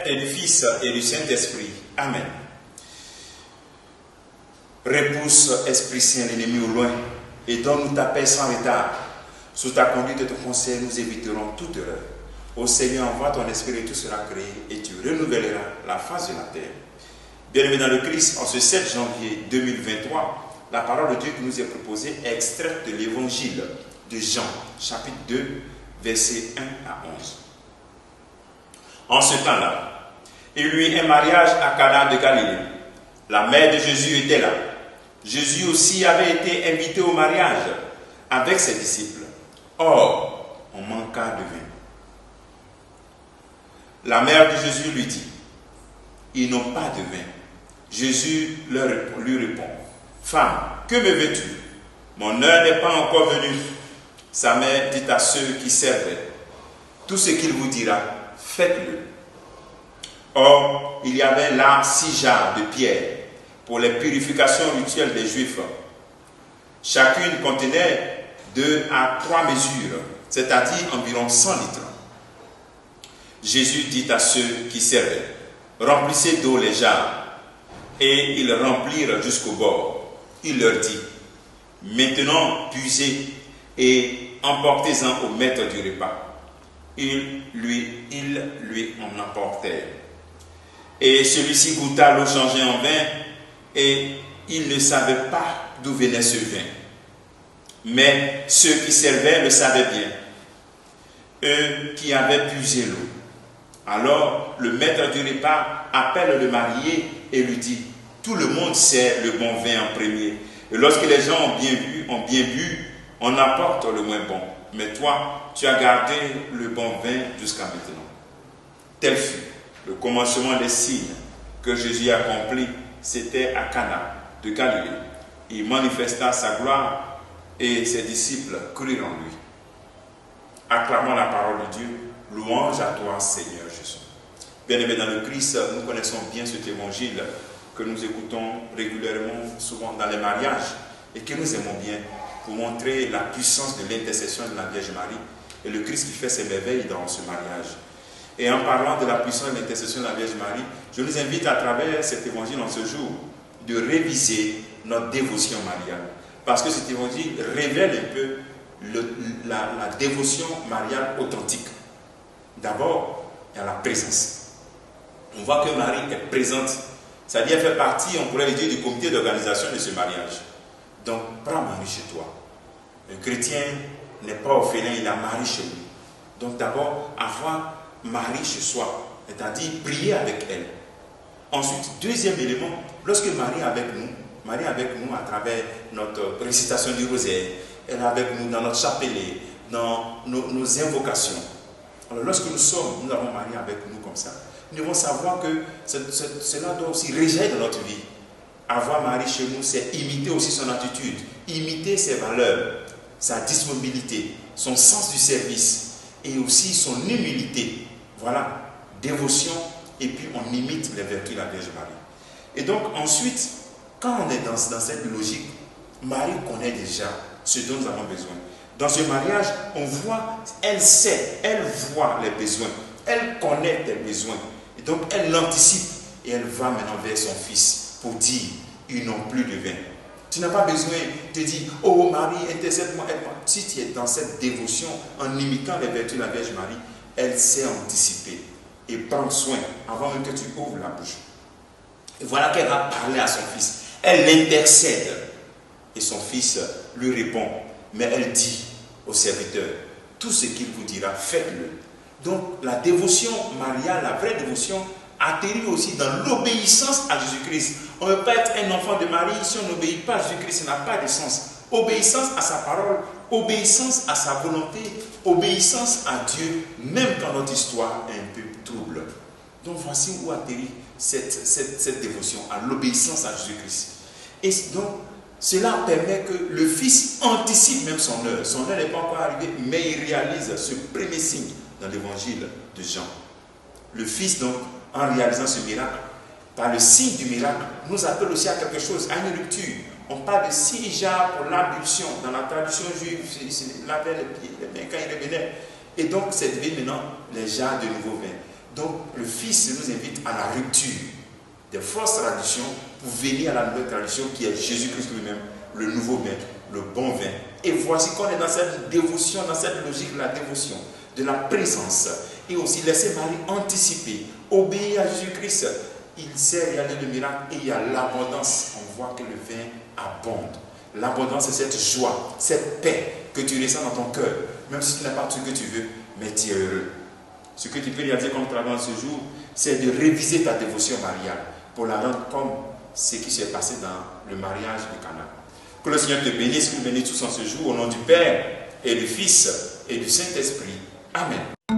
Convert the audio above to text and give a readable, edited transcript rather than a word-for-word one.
et du Fils et du Saint-Esprit. Amen. Repousse, Esprit Saint, l'ennemi au loin, et donne-nous ta paix sans retard. Sous ta conduite et ton conseil, nous éviterons toute erreur. Ô Seigneur, envoie ton esprit et tout sera créé, et tu renouvelleras la face de la terre. Bien-aimés dans le Christ, en ce 7 janvier 2023, la parole de Dieu qui nous est proposée est extraite de l'évangile de Jean, chapitre 2, versets 1 à 11. En ce temps-là, il y eut un mariage à Cana de Galilée. La mère de Jésus était là. Jésus aussi avait été invité au mariage avec ses disciples. Or, on manqua de vin. La mère de Jésus lui dit, ils n'ont pas de vin. Jésus lui répond, femme, que me veux-tu? Mon heure n'est pas encore venue. Sa mère dit à ceux qui servaient, tout ce qu'il vous dira, faites-le. Or, il y avait là 6 jarres de pierre pour les purifications rituelles des Juifs. Chacune contenait 2 à 3 mesures, c'est-à-dire environ 100 litres. Jésus dit à ceux qui servaient, remplissez d'eau les jarres. Et ils remplirent jusqu'au bord. Il leur dit, maintenant puisez et emportez-en au maître du repas. Ils lui en emportèrent. Et celui-ci goûta l'eau changée en vin, et il ne savait pas d'où venait ce vin. Mais ceux qui servaient le savaient bien, eux qui avaient puisé l'eau. Alors le maître du repas appelle le marié et lui dit, tout le monde sert le bon vin en premier. Et lorsque les gens ont bien bu, on apporte le moins bon. Mais toi, tu as gardé le bon vin jusqu'à maintenant. Tel fut le commencement des signes que Jésus accomplit. C'était à Cana de Galilée. Il manifesta sa gloire et ses disciples crurent en lui. Acclamons la parole de Dieu. Louange à toi, Seigneur Jésus. Bien-aimés dans le Christ, nous connaissons bien cet évangile que nous écoutons régulièrement, souvent dans les mariages, et que nous aimons bien pour montrer la puissance de l'intercession de la Vierge Marie et le Christ qui fait ses merveilles dans ce mariage. Et en parlant de la puissance de l'intercession de la Vierge Marie, je nous invite à travers cet évangile en ce jour de réviser notre dévotion mariale. Parce que cet évangile révèle un peu la dévotion mariale authentique. D'abord, il y a la présence. On voit que Marie est présente. C'est-à-dire qu'elle fait partie, on pourrait le dire, du comité d'organisation de ce mariage. Donc, prends Marie chez toi. Le chrétien n'est pas orphelin, il a Marie chez lui. Donc, d'abord, avoir Marie chez soi, c'est-à-dire prier avec elle. Ensuite, deuxième élément, lorsque Marie est avec nous à travers notre récitation du rosaire, elle est avec nous dans notre chapelet, dans nos invocations. Alors, lorsque nous avons Marie avec nous comme ça, nous devons savoir que cela doit aussi réjaillir dans notre vie. Avoir Marie chez nous, c'est imiter aussi son attitude, imiter ses valeurs, sa disponibilité, son sens du service et aussi son humilité. Voilà, dévotion, et puis on imite les vertus de la Vierge Marie. Et donc ensuite, quand on est dans cette logique, Marie connaît déjà ce dont nous avons besoin. Dans ce mariage, on voit, elle sait, elle voit les besoins, elle connaît tes besoins. Et donc elle l'anticipe et elle va maintenant vers son fils pour dire, ils n'ont plus de vin. Tu n'as pas besoin de dire, oh Marie, intercède-moi, aide-moi. Si tu es dans cette dévotion, en imitant les vertus de la Vierge Marie, elle sait anticiper et prendre soin avant même que tu ouvres la bouche. Et voilà qu'elle va parler à son fils. Elle l'intercède et son fils lui répond. Mais elle dit au serviteur, tout ce qu'il vous dira, faites-le. Donc la dévotion mariale, la vraie dévotion, atterrit aussi dans l'obéissance à Jésus-Christ. On ne peut pas être un enfant de Marie si on n'obéit pas à Jésus-Christ, ça n'a pas de sens. Obéissance à sa parole, obéissance à sa volonté, obéissance à Dieu, même quand notre histoire est un peu trouble. Donc voici où atterrit cette dévotion, à l'obéissance à Jésus-Christ. Et donc, cela permet que le Fils anticipe même son heure. Son heure n'est pas encore arrivée, mais il réalise ce premier signe dans l'évangile de Jean. Le Fils, donc, en réalisant ce miracle, par le signe du miracle, nous appelle aussi à quelque chose, à une rupture. On parle de 6 jarres pour l'ablution. Dans la tradition juive, il lavait les pieds, les mains quand il revenait. Et donc, c'est devenu maintenant les jarres de nouveau vin. Donc le Fils nous invite à la rupture des fausses traditions pour venir à la nouvelle tradition qui est Jésus-Christ lui-même, le nouveau maître, le bon vin. Et voici qu'on est dans cette dévotion, dans cette logique de la dévotion, de la présence. Et aussi laisser Marie anticiper, obéir à Jésus-Christ. Il sait réaliser le miracle et il y a l'abondance. On voit que le vin abonde. L'abondance, c'est cette joie, cette paix que tu ressens dans ton cœur. Même si tu n'as pas tout ce que tu veux, mais tu es heureux. Ce que tu peux réaliser comme travail ce jour, c'est de réviser ta dévotion mariale pour la rendre comme ce qui s'est passé dans le mariage de Cana. Que le Seigneur te bénisse, que nous bénisse tous en ce jour, au nom du Père et du Fils et du Saint-Esprit. Amen.